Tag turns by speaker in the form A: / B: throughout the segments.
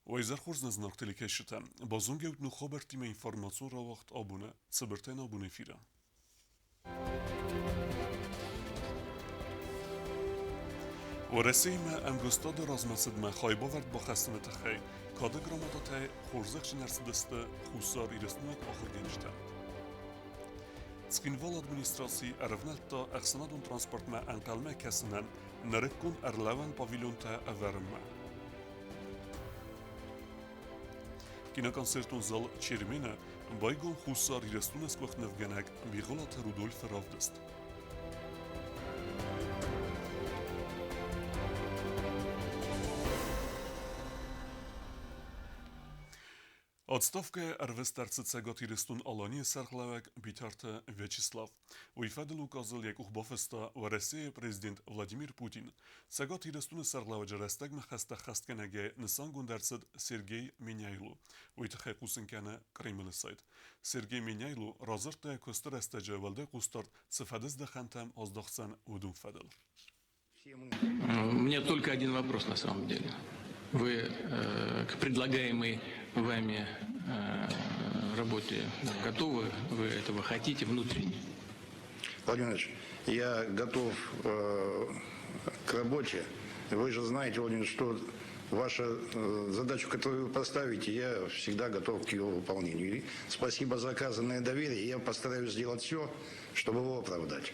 A: ويزرخورز نزناق تلكشتا بازونجوت نو خبرتي ما انفورماسيون را وقت آبونه صبرتين آبونه فيرا ورسي ما امگستاد رازمسد ما خايبا ورد با خستنه تخي كاده گراماتا خورزخ نرسدست خوصار ایرسنوك آخر گنجتا سكينفال ادمنستراسي ارفنالتا اخسنادون ترانسبورت ما انقلمه كسنن نركون ارلوان پاویلون تا اورما كينا كونسرتون زال چيرمينه بايگون خوصار ایرسنون اسكوخ نفگنگ بيغولات رودولف رافدست Отставка арвестарцыцага тирестун алани сархлавак битарта Вячеслав. Уйфадыл указал якух бофеста в России президент Владимир Путин. Сага тирестун сархлаваджа растагма хаста хастканеге нысан гундарцыд Сергей Миняйлу. Уйтахе кусынкана Кремль сайт. Сергей Миняйлу разырта костар астаджа валде кустар цифадыз дахантам оздохсан удун фадыл.
B: У меня только один вопрос на самом деле. Вы к предлагаемой вами работе готовы? Вы этого хотите внутренне?
C: Владимир Ильич, я готов к работе. Вы же знаете, Владимир, что ваша задачу, которую вы поставите, я всегда готов к ее выполнению. И спасибо за оказанное доверие. Я постараюсь сделать все, чтобы его оправдать.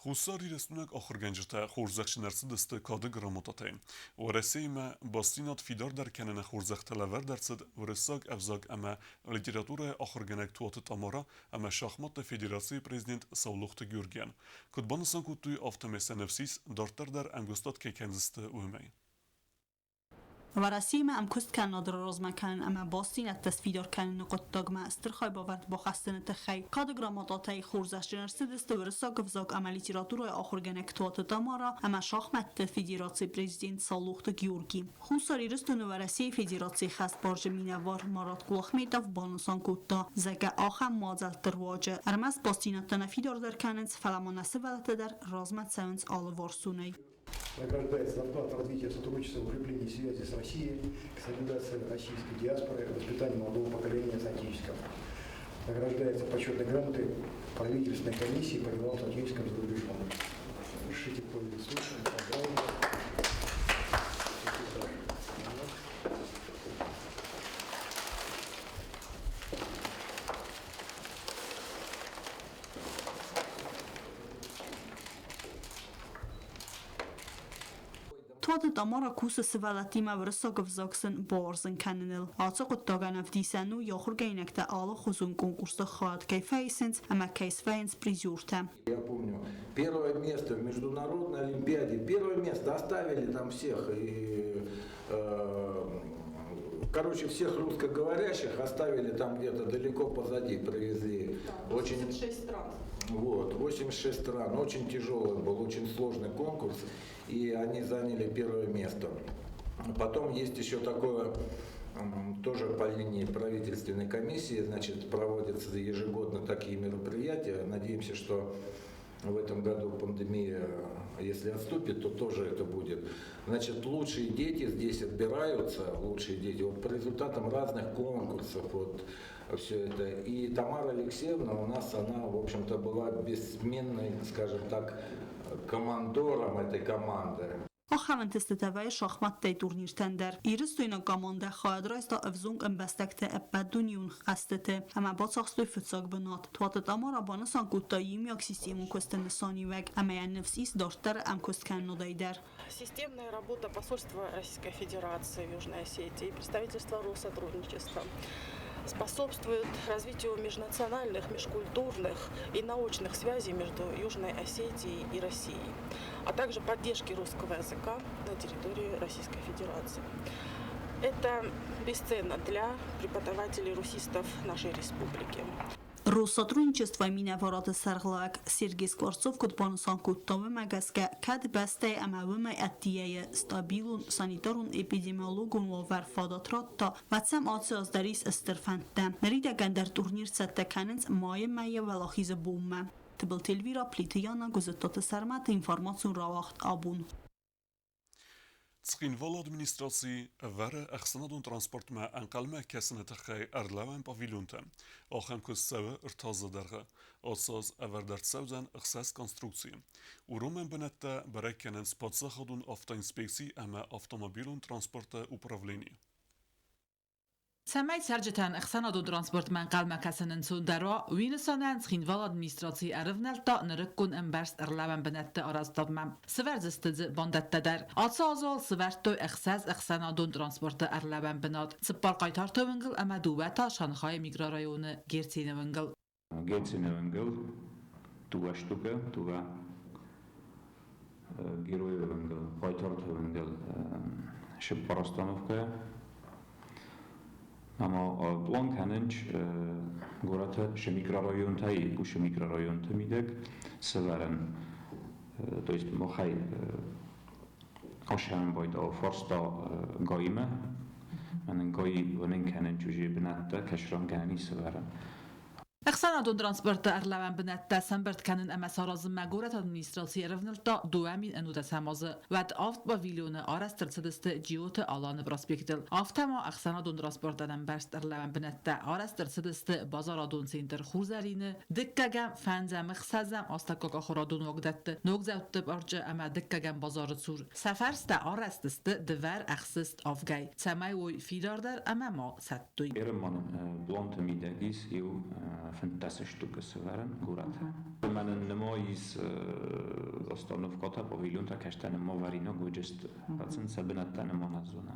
A: خوصار ایرسنوک آخر گنجتا خورزخش نرسدست کاده گراماتاته و رسی ما باستینات فیدار در کنن خورزخ تلور درصد و رساق افزاق اما لیتراتور آخر گنگ توات تامارا اما شاخمات فدراسی پریزیدنت ساولوخت گیورگیان کدبانسان کتوی آفتمس نفسیس دارتر در انگستات که کنزست اومی
D: ورسیم ام کست کن نادر رازما کن اما باستین التسفیدار کن نقط داغما استرخای باورد با خستن تخی کاد گراماتاتای خورزش جنرسد است ورسا گفزاق اما لیتراتور آخر گنکتوات دامارا اما شاخمت فدراسی پریزیدنت سالوخت گیورگی خوصاری رستون ورسی فدراسی خست بارج مینوار مارات قلخمیداف بانسان کتا زگه آخم مازل ترواجه ارمز باستین تنفیدار در کننز فلمانسه ولت در رازمت سونس آلوارسونی
E: Награждается доклад развития сотрудничества в укреплении связи с Россией, консолидации российской диаспоры, воспитанию молодого поколения соотечественников. Награждается почетной грамотой правительственной комиссии по делам соотечественников за рубежом. Решите пользоваться случаем, поздравляю.
D: توات دامارا کوس سوالتیما ورسا گفزاکسن بارزن کننل آتا قطاقن افدیسنو یا خورگینکتا آلا خوزون конкурста خواهد که فیسنس اما کیس فینس призюрта.
F: Я помню, первое место в международной олимпиаде, первое место оставили там всех и короче, всех русскоговорящих оставили там где-то далеко позади, привезли.
G: 86 стран.
F: Вот, 86 стран. Очень тяжелый был, очень сложный конкурс, и они заняли первое место. Потом есть еще такое, тоже по линии правительственной комиссии, значит, проводятся ежегодно такие мероприятия. Надеемся, что в этом году пандемия, если отступит, то тоже это будет. Значит, лучшие дети здесь отбираются, лучшие дети, вот по результатам разных конкурсов, вот все это. И Тамара Алексеевна у нас, она, в общем-то, была бессменной, скажем так, командором этой команды.
D: آخوان تستتوی شاخمت تی تورنیر تندر ایرز تو اینا گامانده خواهد رایست تا افزونگ امبستکته ابد دونیون خستته اما با ساختوی فتساق بنات تواتت اما را بانسان کتاییم یک سیستیمون کستن سانی وگ اما یعنی نفسیس داشتر ام کست کن ندای در
G: Системная работа посольства Российской Федерации в Южной Осетии и представительства Россотрудничества способствует развитию межнациональных, межкультурных и научных связей между Южной Осетией и Россией, а также поддержки русского языка на территории Российской Федерации. Это бесценно для преподавателей русистов нашей республики.
D: Россотрудничество минаварат сарглак Сергей Скворцов кутбансан куттове магаске кад басте амавме аттие стабилун санитарун эпидемиологун ва варфадатратта ватсам атсаздарис استرفنده نريد گندر تورنیر ستکننز مای مایه ولاخیز بومه تبل تلویرا پلیتیانا گزتات سرمت اینفارماسیون را وقت آبون
A: Tsqinval administratie waren أخسندون ترانسبورت ما أنقل كسنة تخي أرلوان باviljonte. آخم كسوه ارتازه درغه. أساس أوردرت سوزن أخساس konstruktie. Уромен бенетте берекенен спецзаходун автоинспекции أما автомобилун транспорта управление.
H: Самай сарджетан أخسندون ترانسبورت من قل مكسنن سودرا وینسانن سخینوال administratie أرفنل تا نرکن امبرست أرلوان بنته آرازداد مم. سورزستد باندت در. آتسازال سورتو أخساس أخسندون ترانسپورت أرلوان بناد. سپار قایتار تونگل اما دوبتا شانخای میگرارایون گرتینه ونگل.
I: Герцена Венгел, Туга Штука, Туга Героя Венгел, Байторт Венгел, Шеппарастановка. Ама план каненч гората шемикрорайон тай, у шемикрорайон тамидек, северен, то есть мохай Ашан байда форста гайме, من گاهی ونن کنن چوجی بنده کشران گانی سوارن.
H: أخسندون ترانسپورت أرلوان بنته سنبرت کنن اما سارز مگورت administratie أرفنل تا دوامین انو تسمازه ود آفت با ویلیون آرست ترسدست جیوت آلان براسپیکتل. آفت ما أخسندون ترانسپورت دنبرست أرلوان بنته آرست ترسدست بازارادون سینتر خوزارینه دکگم فنزم مخصزم آستکاک آخرادون وقدت نوگزوت بارجه اما دکگم بازار سور سفرست آرستست دور أخسست آفگای سمای وی فیدار در اما ما ستوی.
I: ایرمان بلانت میدهیس یو fantastische Stücke zu werden, gut. Wenn man eine neue Ostanowkota paviljon ta kashtan mavarina gojest, hatsen sabnatan manazona.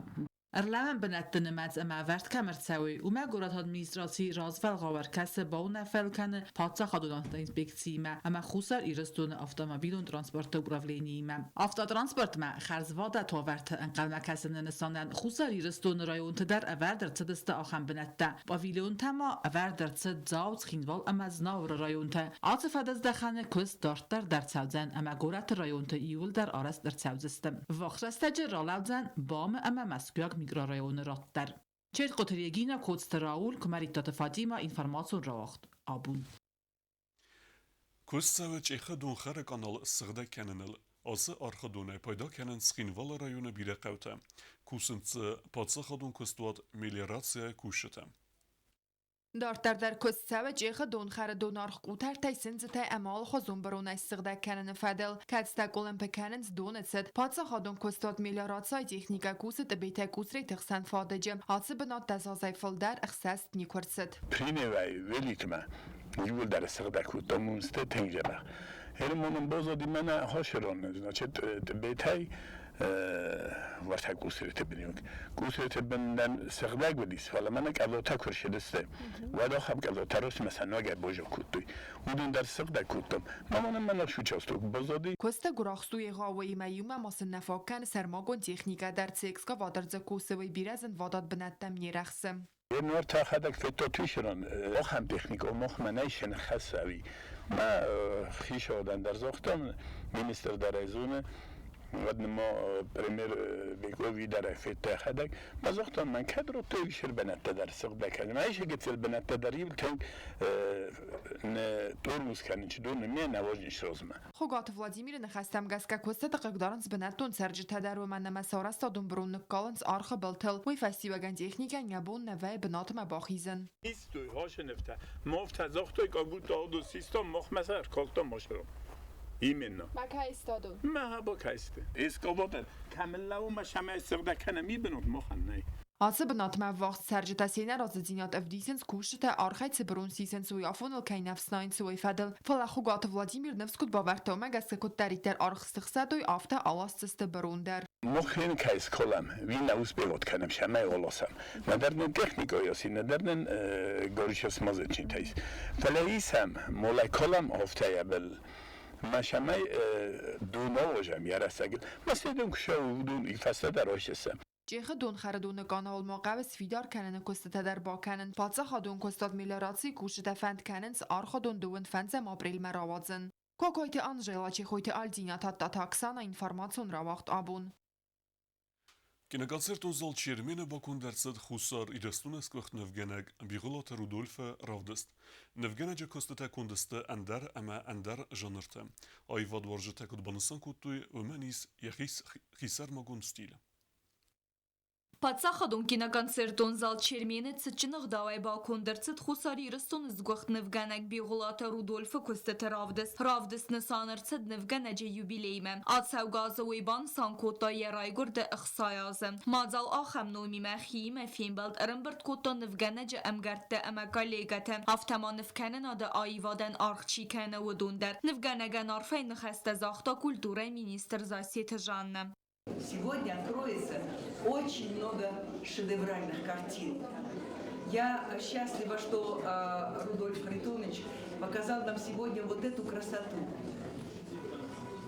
H: أرلوان بنته نماز اما ورد کمرت سوی و ما گورات administratie رازفل غاور کس با نفل کنه پاتسا خدودان اینسپکسی ما اما خوصر ایرستون автомобилون ترانسپورت upravlení ما آفتا ترانسپورت ما خرزواده تا ورد انقل مکسن نسانن خوصر ایرستون رایون تدر اوردر تدست آخم بنته باویلیون تما اوردر تد زاوز خینوال اما زناور رایون تا عاطفه دز دخانه کس دارتر در تسوزن اما گورات رایون تا ایول در آرست در تسوزستم وقتستجر رالاوزن بام اما مسکیاک میگرارایون رات در چهت قطریگینا کودست راول کمریتات فاطیما اینفرماسون راوخت آبون
A: Кустсаве чехадун хара канал сыгда кененел. Асы архадуне пайда кенен схинвала района бире кавта. Кусынцы пацахадун кустуат мелиорация кушета.
J: دارتر در کسته و جیخ دونخر دونارخ قوتر تایسنز تا امال خوزون برون استقده کنن فدل کدسته گولن پکننز دونتسد پاتسا خادون کستات میلیارات سای تکنیکا کوست بیتا کوسری تخسن فادجم حادثه بنات دزازای فلدر اخسست نیکورسد.
K: پرینه وی ولیتما یول در استقده کود دامونسته تنجبه. هرمونم بازادی من هاشران значит بیتای وقتی گوسفته بینیم گوسفته بندن سقدق بدیس حالا من کلوتا کرشدسته و داخل کلوتا راست مثلا اگر باجا کودی اون در سقدق کودم من شو چاستو بازادی
J: کوسته گراخستوی غاوی میوم ماس نفاکن سرماگون تکنیکا در تکسکا وادر زکوسوی بیرزن واداد بنتم نیرخسم
K: یه نور تا خدک فتا تویشران هم تکنیک و منایشن خاصی ما خیش آدم در زاختم مینیستر در ایزونه ودن ما پرمیر بیگوی در فتا خدک ما زاختم من کد رو تویشر بنت در سقد کردم ایشه گتسل بنت دریل تنگ تورموز کنن چه دون می نواجنش روزمه
J: خوگات ولادیمیر نخستم گسکا کوسته دقیقدارنز بنتون سرج تدر و من مسارست دون برون نکالنز آرخ بلتل وی فستیوگن تکنیکا نبون نوی بنات ما باخیزن
K: نیستوی هاش نفته مفت زاختوی کاگوت دو سیستم مخمسر کاکتا ماشرم ایمنا
J: ما که استادون
K: ما با کایسته اسکاباتن کامل لو ما شمع استقده کنه میبنود مخن
J: آسه بنات ما وقت سرج تسینه راز زینات افدیسنس کوشته آرخایت سبرون سیسنس وی آفونل کی نفس ناینس وی فدل فلا خوگات ولادیمیر نفسکود باورتو مگس کود دریتر آرخ استخصدوی آفته آلاستست برون در
K: مخین کایس کلم وی نوز بیوت کنم شمع آلاسم ندارن تکنیکا یاسی ندارن گوریشس مازچین تایس فلا ایسم مولا کلم آفته یبل ما شمع دونا وجم یارسگل مثل دون کشو دون ایفسته در آشستم
J: جیخ دون خردون گانال موقع سفیدار کنن کسته در با کنن پاتسا خادون کستاد میلیاراتی کوشته فند کننز آرخ دون دوند فنزم آبریل مراوازن کوکویت آنجیلا چی خویت آلدینا تا تاکسانا اینفرماسون راوخت آبون
A: Киноконцертун зал Чермена Бакун дерцет хусар идестунес квахт Невгенег бигулата Рудольфа Равдест. Невгенеджа костата кундесте Андер ама Андер жанрте. Айвад варжете кут банысан куттуй Өманис яхис хисар магун стиль.
J: Պատսա խադունքինա կոնցերտոն զալ չերմենը ծճնղ դավայ բալքոն դրծտ խուսարի իրստոն զգուղտ նվգանակ բիղուլատը Ռուդոլֆը կուստետ Ravdis նսանրցդ նվգանաջը юбилейմը Ացավ գազովի բան սանքոտա երայգուր դը ըխսայազը Մadzal ախամ նոյմի մախիիմը ֆիմբալդ ըրմբրտ կոտո նվգանաջը əmgərtdə əməqə լեգətը Ավտամա նվգանն adı ayvadən arxçikənə udundər Նվգանագան արվայ նխəstə զաղտա կուլտուրə министр Засета Жанна
L: Сегодня откроется очень много шедевральных картин. Я счастлива, что Рудольф Харитонович показал нам сегодня вот эту красоту.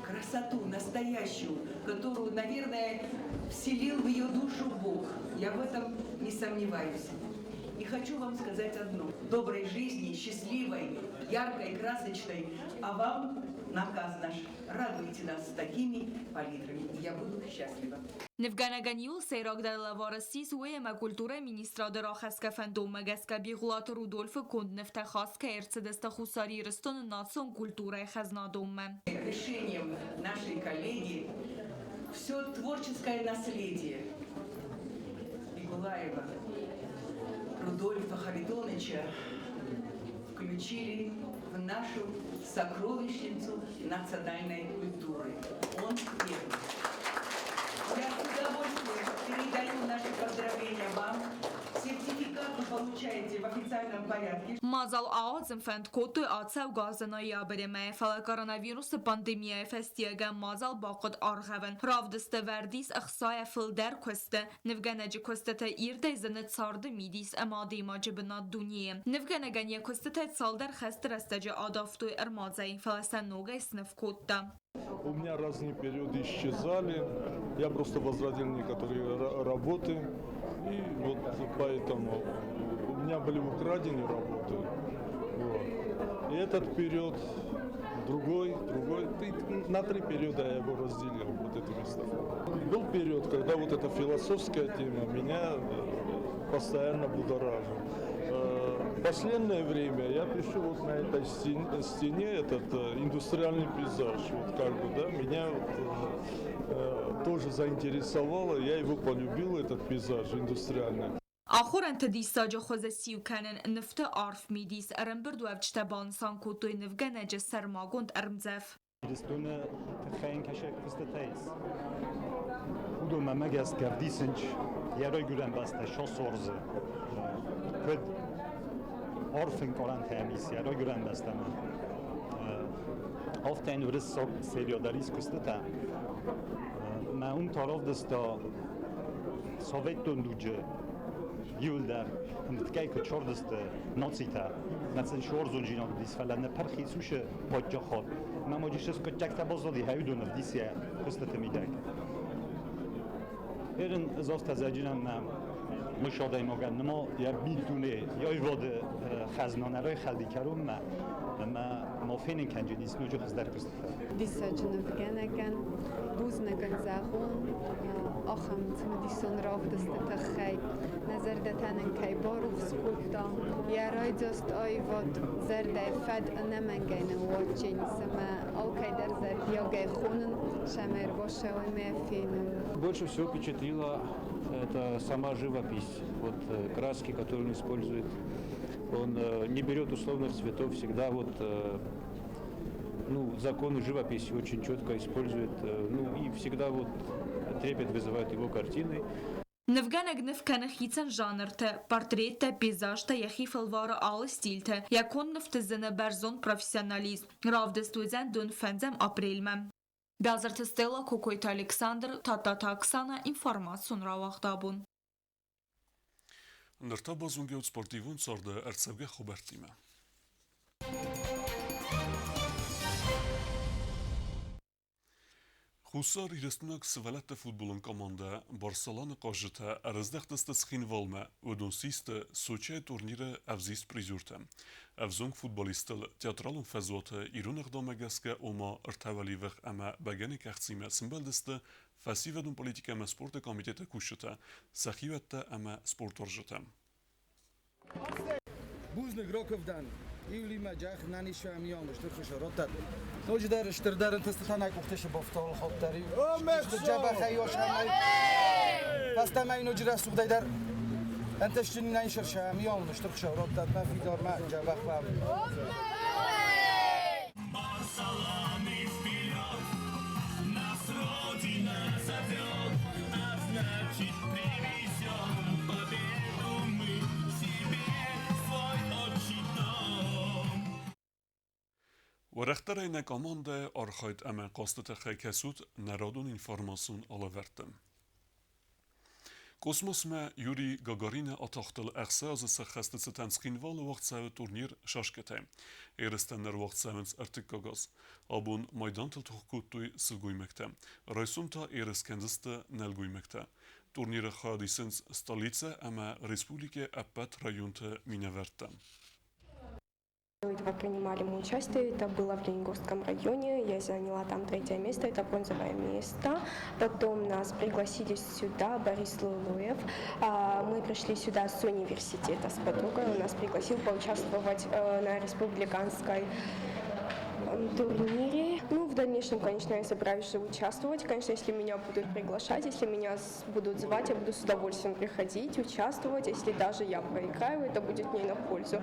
L: Красоту настоящую, которую, наверное, вселил в ее душу Бог. Я в этом не сомневаюсь. И хочу вам сказать одно. Доброй жизни, счастливой, яркой, красочной. А вам наказ наш. Радуйте нас такими палитрами. И я буду счастлива.
J: Նվգանագանիულ սերագդալավարսիս ու եմ կուլտուրը մինիստրադրախասկա ֆանդոմագասկա բիղուլատ Ռուդոլֆը կոնդ նվտախասկա երցդստա խուսարի ռստոն նացոն կուլտուրը խաзнадոմը
L: Решением нашей коллеги все творческое наследие Бигулаева Рудольфа Харитоновича включили в нашу сокровищницу национальной культуры. Он первый. Я с удовольствием передаю наши поздравления вам. Сертификат вы получаете в официальном порядке.
J: Մազալ աղացն ֆենդ կոտը ացավ գազանայի աբերեմը կորոնավիրուսը պանդեմիա ֆեստիագան մազալ բաղոտ արղավն Ravdis'te verdis ıxsaya fıldar koste Nivganacı kostete irde zını tsardı midis amadi imacı bina duniye Nivganaganya kostete tsaldar xest rastacı adaftu ermazay falasan noga sınıf kotta
M: У меня разные периоды исчезали, я просто возродил некоторые работы, и вот поэтому у меня были украдены работы. Вот. И этот период, другой, на 3 периода я его разделил, вот эти места. Был период, когда вот эта философская тема меня постоянно будоражила. В последнее время я пишу вот на этой стене этот индустриальный пейзаж, вот как бы, да, меня тоже заинтересовало, я его полюбил, этот пейзаж индустриальный.
J: آخرن تدیساج خوز سیوکنن نفت عرف میدیس ارم بردو افچتا بانسان کوتوی نفگنج سرماگوند ارمزف
N: Ristune txayn kaşek fıstatayız. Udo memegez kerdisınç yara gülen basta şosorzu. Kod orfin koran temis yara gülen basta mı. Often vrisok seriodaris kustata. Ma taraf desta Sovet döndüce yıllar tkay که 14 نوڅیتا مثلا شور زونجینا دیس فلانه پرخی سوش پاجا خود ما موجودش که تک بازدی هایدون دیسیا قصت میدک ایرن اضافه تزاجینا ما مشاهده ماگن ما یا بیتونه یا ایواد خزنانه رای خلدی کردم ما فینن کنجی دیس نوجو خزدر قصت
O: دیساجنه بگنگن بوزنگن زاخون آخام تمدیسون Ravdis تخی نظر دتنن کی باروف سکوتا یا رای جست آیواد زرده فد نمنگین واچین سما اوکی در زرد یا گی خونن شمر باشه و میفینن.
I: Больше всего впечатлила это сама живопись, вот краски, которые он использует. Он не берет условных цветов, всегда вот законы живописи очень четко использует, и всегда вот трепет вызывает его картины.
J: Նվգանակ նվկանը խիցան ժանրտը, պարտրետը, պիզաժտը եխի ֆլվարը ալը ստիլտը, յակոն նվտզնը բերզոն պրոֆեսիոնալիզմ, Ravdis դուն ֆենձեմ ապրիլմը։ Բյազրտը ստելա Կոկոյտ Ալեքսանդր, Թատատա Աքսանա, ինվորմացիոն ռավաղդաբուն։
A: Նրտա բազունգեոց սպորտիվուն ծորդը արցավգե խոբերտիմը։ Խուսար իրստունակ սվալատը ֆուտբոլն կոմանդա Բարսելոնա կոժտը արզդախտստը սխինվալմը ուդունսիստը Սոչիա տուրնիրը ավզիս պրիզյուրտը Ավզոնք ֆուտբոլիստը թեատրալուն ֆազոտը իրունեղ դոմագասկա ոմա ըրթավալի վղ ամա բագանի կաղցիմը սմբալդստը ֆասիվադուն պոլիտիկամը սպորտը կոմիտետը կուշտը սախիվատը ամա սպորտ օրժտը
P: Buzny Grokowdan, Iuli Madziach, Nani Szamion, Sztuczny Szorotat. Noć der Szterdaren, to jest to najkuchtejsze, bo w to chodteri. O, mecz! Dżaba Hajosz, فاستمع إنه جرس وبدايدر أنت شتني نايشر شاميون نشترك شهرات ما في دار ما جابك فهم
A: ورخترین کامانده آرخایت اما قاستت خیکسود نرادون اینفورماسون آلوورتم. Kosmos me Yuri Gagarin atachtel exaze se geste se tenskinval wachtsawe turnier shashkete. Erestenner wachtsawens artikagaz. Abun maidantel tohkutui silguimekte. Raisumta ereskenzeste nelguimekte. Турнира Хадисенс столица, ама республике Апат районте Миневерта.
Q: Вы принимали мы участие, это было в Ленингорском районе, я заняла там 3-е место, это бронзовое место. Потом нас пригласили сюда Борис Лулуев, мы пришли сюда с университета, с подругой, он нас пригласил поучаствовать на республиканской турнире. Ну, в дальнейшем, конечно, я собираюсь же участвовать. Конечно, если меня будут приглашать, если меня будут звать, я буду с удовольствием приходить, участвовать. Если даже я проиграю, это будет мне на пользу.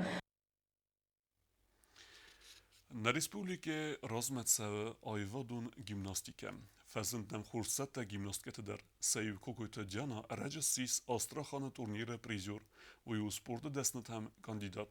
A: На республике размetseve ayvadun gimnastike. Fezendem xursette gimnastketeder. Seyv kokuyte Diana Regesis Astrachan turnire prizor. Uju sportu desnetem kandidat.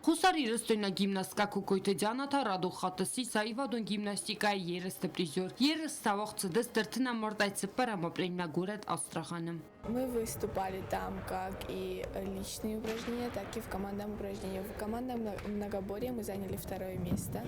J: Խուսար իրստույնը գիմնաստիկա կուկույտեջանաթա ռադուխատսի սայվադուն գիմնաստիկայի երստը պրիզոր։ Երս սավաղցը դստրթնա մորդայցը պարամապրենьма город Астраханом.
R: Мы выступали там как и личные упражнения, так и в командном упражнении. В командном многоборье мы заняли 2-е место.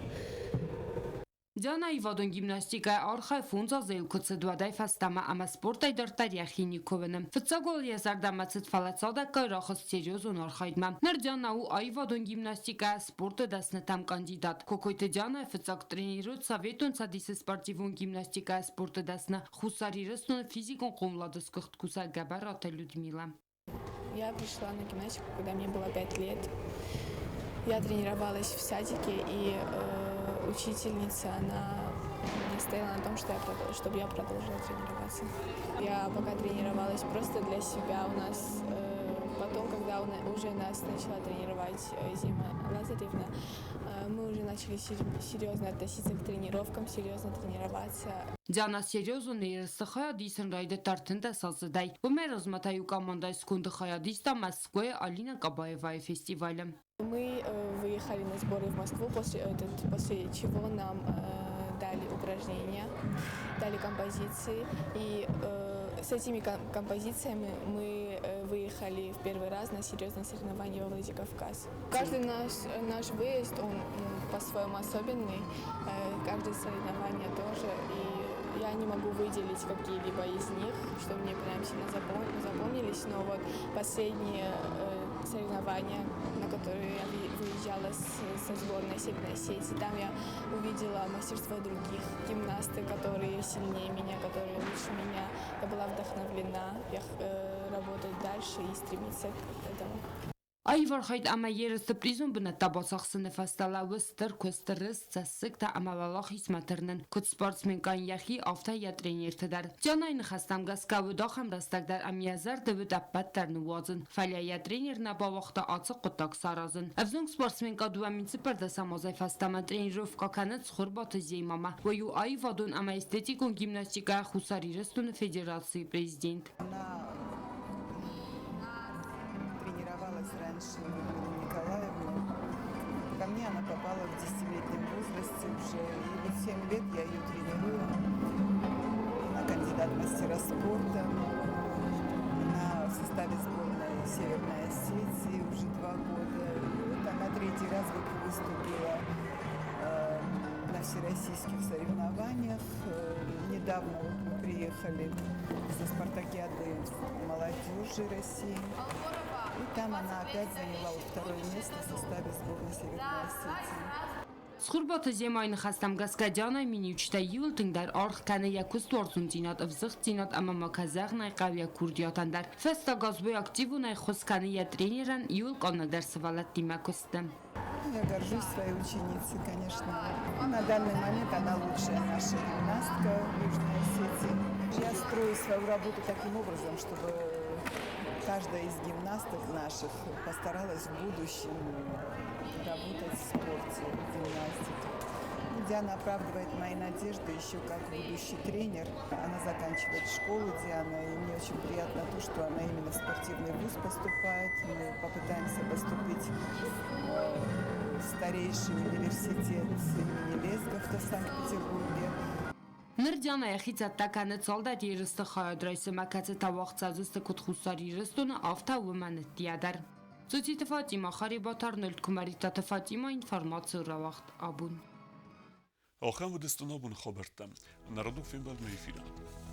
J: Դիանայի վադուն գիմնաստիկայի արխայ ֆունձա զելքոցը դուադայ ֆաստամա ամա սպորտայ դրտար յախինի կովնը։ Ֆծագոլ եզարդամացդ ֆալացադա կայրախս սերյոզուն արխայդմա։ Նր դիանաու այ վադուն գիմնաստիկայի սպորտը դասնտամ կանդիդատ։ Կոկոյտը դիանայ ֆծակ տրենիրոտ սավետուն սադիսը սպարտիվուն գիմնաստիկայի սպորտը դասնա խուսարիրըսնուն физикон қомладыс кухткуса Габарата Людмила.
R: Я пришла на гимнастику, когда мне было 5 лет. Я тренировалась в садике, и учительница, она настояла на том, чтобы я продолжила тренироваться. Я пока тренировалась просто для себя. У нас потом, когда уже нас начала тренировать Зима Лазаревна, мы уже начали серьезно относиться к тренировкам, серьезно тренироваться.
J: Դիանա սերյոզուն երսը խայադիսն ռայդը տարտնդը սազդայ։ Ոմեր ռազմատայու կամանդայ սկունդը խայադիստա մասկոյ Алина Кабаевая фестивалем.
R: Мы выехали на сборы в Москву, после чего нам дали упражнения, дали композиции. И с этими композициями мы выехали в первый раз на серьезное соревнование во Владикавказ. Каждый наш выезд, он по-своему особенный, каждое соревнование тоже. И я не могу выделить какие-либо из них, что мне прям сильно запомнились, но вот последние соревнования, на которые я выезжала со сборной Северной Осетии, там я увидела мастерство других гимнасток, которые сильнее меня, которые лучше меня. Я была вдохновлена работать дальше и стремиться к этому.
J: Այվարխայդ ամա երստը պրիզուն բնատաբացախսը նεφաստալավը ստր կոստրս ծասիկ та ամավալախիս մատրնն կոտ սպորտսմեն կան յախի ավտա յատրեներ թդար Ճանայն խաստամ գասկավը դախամ դաստակդար ամիազար դվդ ապատ տարնու վազն ֆալյա յատրեներ նաբավախտա ացը կոտակ սարազն Ավզունք սպորտսմեն կադուա մինցի պրդասամոզայ ֆաստամա տրեներով կականած խորբատը զեյմամա ոյու այվադուն ամա էստետիկուն գիմնաստիկա խուսարիրստուն федерации президент
S: раньше Людмила Николаевна. Ко мне она попала в 10-летнем возрасте уже. И вот 7 лет я ее тренирую. Она кандидат в мастера спорта. Она в составе сборной Северной Осетии уже 2 года. И вот она 3-й раз выступила на всероссийских соревнованиях. Недавно мы приехали со спартакиады молодежи России. И там она опять заняла 2-е место в составе сборной Северной Осетии.
J: Սխուրբատը զեմայնը խաստամ գասկադյանը մինի ուչտա յուլ տնդար արխ կանը յակուս տորձուն ծինատ վզղ ծինատ ամամակազաղն այ կավյա կուրդյատանդար Ֆեստա գազբոյ ակտիվուն այ խոսկանը յա тренеран յուլ կոննադար սվալատ դիմակոստը
S: Я горжусь своей ученицей, конечно. На данный момент она лучшая наша гимнастка в Южной Осетии. Я строю свою работу таким образом, чтобы каждая из гимнасток наших постаралась в будущем работать в спорте, в гимнастике. Диана оправдывает мои надежды еще как будущий тренер. Она заканчивает школу, Диана, и мне очень приятно то, что она именно в спортивный вуз поступает. Мы попытаемся поступить в старейший университет имени Лесговта в Санкт-Петербурге.
T: Նրդյանը եղիցատականը ծալդատ երստը խայադրայսը մակացը տավաղցազուստը կուտխուսար երստունը ավտա ումանը տիադար։ Ծուցի տվատիմա խարի բատարնոլ կումարիտա տվատիմա ինվարմացը ռավաղտ աբուն։
A: آخر ودستنا بون خبرتم. نردو فیلم بل میفیرم.